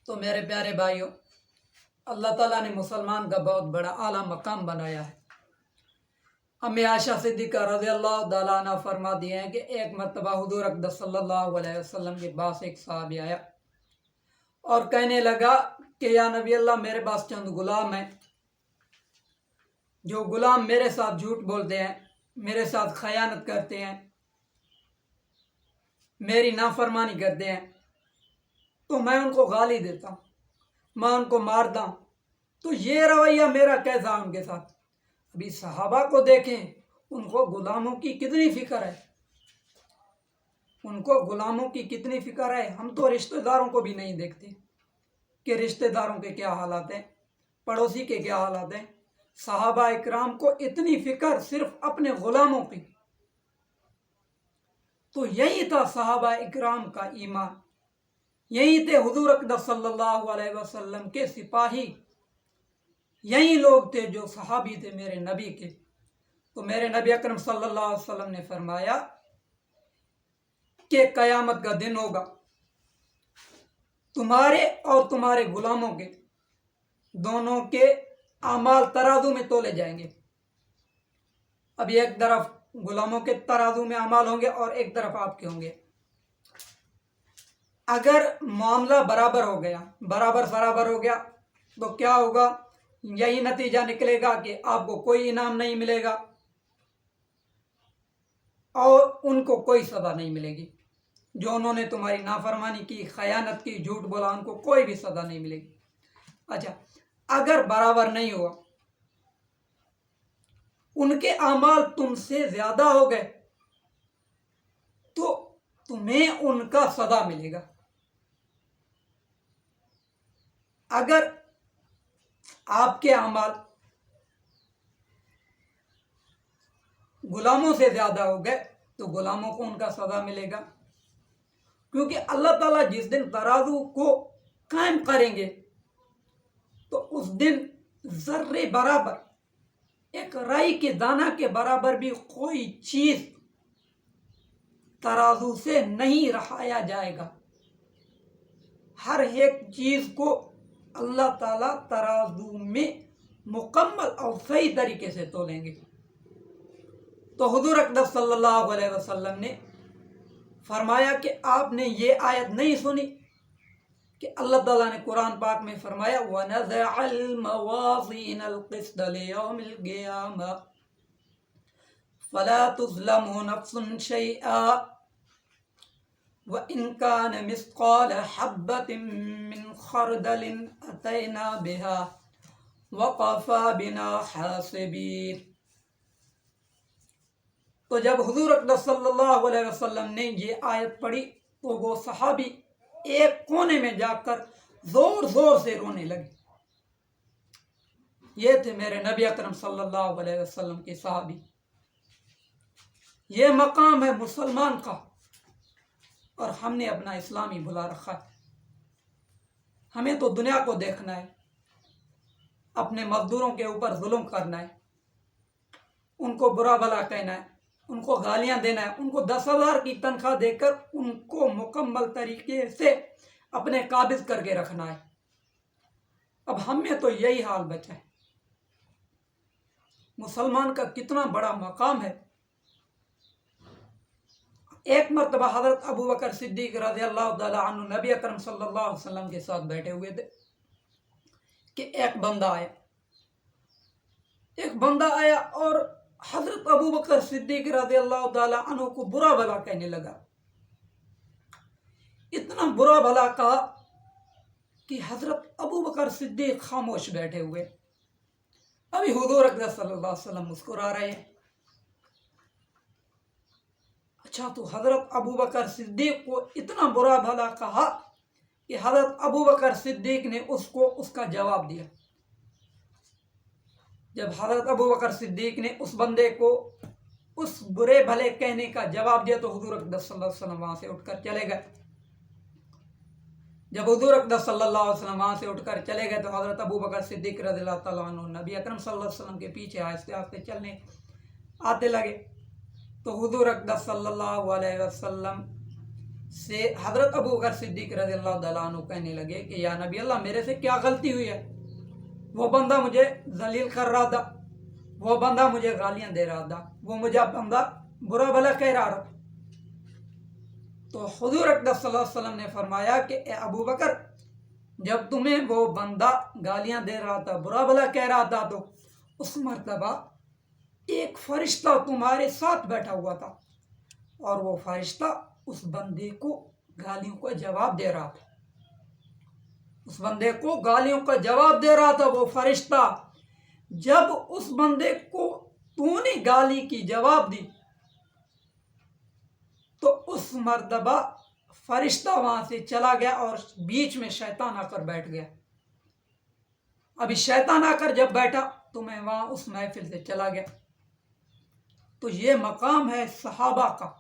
تو میرے پیارے بھائیوں، اللہ تعالیٰ نے مسلمان کا بہت بڑا اعلیٰ مقام بنایا ہے۔ امی عائشہ صدیقہ رضی اللہ تعالیٰ عنہ فرما دیے ہیں کہ ایک مرتبہ حضور اقدس صلی اللہ علیہ وسلم کے پاس ایک صحابی آیا اور کہنے لگا کہ یا نبی اللہ، میرے پاس چند غلام ہیں، جو غلام میرے ساتھ جھوٹ بولتے ہیں، میرے ساتھ خیانت کرتے ہیں، میری نافرمانی کرتے ہیں، تو میں ان کو گالی دیتا ہوں، میں ان کو مارتا ہوں۔ تو یہ رویہ میرا کیسا ان کے ساتھ؟ ابھی صحابہ کو دیکھیں، ان کو غلاموں کی کتنی فکر ہے، ان کو غلاموں کی کتنی فکر ہے۔ ہم تو رشتہ داروں کو بھی نہیں دیکھتے کہ رشتہ داروں کے کیا حالات ہیں، پڑوسی کے کیا حالات ہیں۔ صحابہ اکرام کو اتنی فکر صرف اپنے غلاموں کی۔ تو یہی تھا صحابہ اکرام کا ایمان، یہی تھے حضور اقدس صلی اللہ علیہ وسلم کے سپاہی، یہی لوگ تھے جو صحابی تھے میرے نبی کے۔ تو میرے نبی اکرم صلی اللہ علیہ وسلم نے فرمایا کہ قیامت کا دن ہوگا، تمہارے اور تمہارے غلاموں کے دونوں کے اعمال ترازو میں تولے جائیں گے۔ ابھی ایک طرف غلاموں کے ترازو میں اعمال ہوں گے اور ایک طرف آپ کے ہوں گے۔ اگر معاملہ برابر ہو گیا، برابر ہو گیا، تو کیا ہوگا؟ یہی نتیجہ نکلے گا کہ آپ کو کوئی انعام نہیں ملے گا اور ان کو کوئی سزا نہیں ملے گی۔ جو انہوں نے تمہاری نافرمانی کی، خیانت کی، جھوٹ بولا، ان کو کوئی بھی سزا نہیں ملے گی۔ اچھا، اگر برابر نہیں ہوا، ان کے اعمال تم سے زیادہ ہو گئے، تو تمہیں ان کا سزا ملے گا۔ اگر آپ کے اعمال غلاموں سے زیادہ ہو گئے تو غلاموں کو ان کا سزا ملے گا، کیونکہ اللہ تعالیٰ جس دن ترازو کو قائم کریں گے تو اس دن ذرے برابر، ایک رائی کے دانہ کے برابر بھی کوئی چیز ترازو سے نہیں رکھایا جائے گا۔ ہر ایک چیز کو اللہ تعالیٰ ترازو میں مکمل اور صحیح طریقے سے تولیں گے۔ تو حضور اقدس صلی اللہ علیہ وسلم نے فرمایا کہ آپ نے یہ آیت نہیں سنی کہ اللہ تعالیٰ نے قرآن پاک میں فرمایا وَنَزَعَ الْمَوَازِينَ الْقِسْطَ لِيَوْمِ الْقِيَامَةِ فَلَا تُظْلَمُ نَفْسٌ شَيْئًا وَإِنْ كَانَ مِثْقَالَ حَبَّةٍ مِّنْ خَرْدَلٍ أَتَيْنَا بِهَا وَكَفَىٰ بِنَا حَاسِبِينَ۔ تو جب حضور اقدس صلی اللہ علیہ وسلم نے یہ آیت پڑھی تو وہ صحابی ایک کونے میں جا کر زور زور سے رونے لگے۔ یہ تھے میرے نبی اکرم صلی اللہ علیہ وسلم کے صحابی۔ یہ مقام ہے مسلمان کا، اور ہم نے اپنا اسلام ہی بھلا رکھا ہے۔ ہمیں تو دنیا کو دیکھنا ہے، اپنے مزدوروں کے اوپر ظلم کرنا ہے، ان کو برا بھلا کہنا ہے، ان کو گالیاں دینا ہے، ان کو 10,000 کی تنخواہ دے کر ان کو مکمل طریقے سے اپنے قابض کر کے رکھنا ہے۔ اب ہم میں تو یہی حال بچا ہے۔ مسلمان کا کتنا بڑا مقام ہے۔ ایک مرتبہ حضرت ابو بکر صدیق رضی اللہ تعالی عنہ نبی اکرم صلی اللہ علیہ وسلم کے ساتھ بیٹھے ہوئے تھے کہ ایک بندہ آیا اور حضرت ابو بکر صدیق رضی اللہ تعالی عنہ کو برا بھلا کہنے لگا۔ اتنا برا بھلا کہا کہ حضرت ابو بکر صدیق خاموش بیٹھے ہوئے۔ ابھی حضور اقدس صلی اللہ علیہ وسلم مسکرا رہے ہیں۔ اچھا، تو حضرت ابو بکر صدیق کو اتنا برا بھلا کہا کہ حضرت ابو بکر صدیق نے اس کا جواب دیا۔ جب حضرت ابو بکر صدیق نے اس بندے کو اس برے بھلے کہنے کا جواب دیا تو حضور اقدس صلی اللہ علیہ وسلم وہاں سے اٹھ کر چلے گئے۔ جب حضور اقدس صلی اللہ علیہ وسلم وہاں سے اٹھ کر چلے گئے تو حضرت ابو بکر صدیق رضی اللہ تعالیٰ عنہ نبی اکرم صلی اللہ علیہ وسلم کے پیچھے آہستہ آہستہ چلنے آتے لگے۔ تو حضور اقدس صلی اللہ علیہ وسلم سے حضرت ابو بکر صدیق رضی اللہ تعالیٰ عنہ کہنے لگے کہ یا نبی اللہ میرے سے کیا غلطی ہوئی ہے؟ وہ بندہ مجھے ذلیل کر رہا تھا، وہ بندہ مجھے گالیاں دے رہا تھا، وہ مجھے بندہ برا بھلا کہہ رہا تھا۔ تو حضور اکرم صلی اللہ علیہ وسلم نے فرمایا کہ اے ابو بکر، جب تمہیں وہ بندہ گالیاں دے رہا تھا، برا بھلا کہہ رہا تھا، تو اس مرتبہ ایک فرشتہ تمہارے ساتھ بیٹھا ہوا تھا، اور وہ فرشتہ اس بندے کو گالیوں کا جواب دے رہا تھا، اس بندے کو گالیوں کا جواب دے رہا تھا وہ فرشتہ۔ جب اس بندے کو تو نے گالی کی جواب دی تو اس مرتبہ فرشتہ وہاں سے چلا گیا اور بیچ میں شیطان آ کر بیٹھ گیا۔ ابھی شیطان آ کر جب بیٹھا تو میں وہاں اس محفل سے چلا گیا۔ تو یہ مقام ہے صحابہ کا،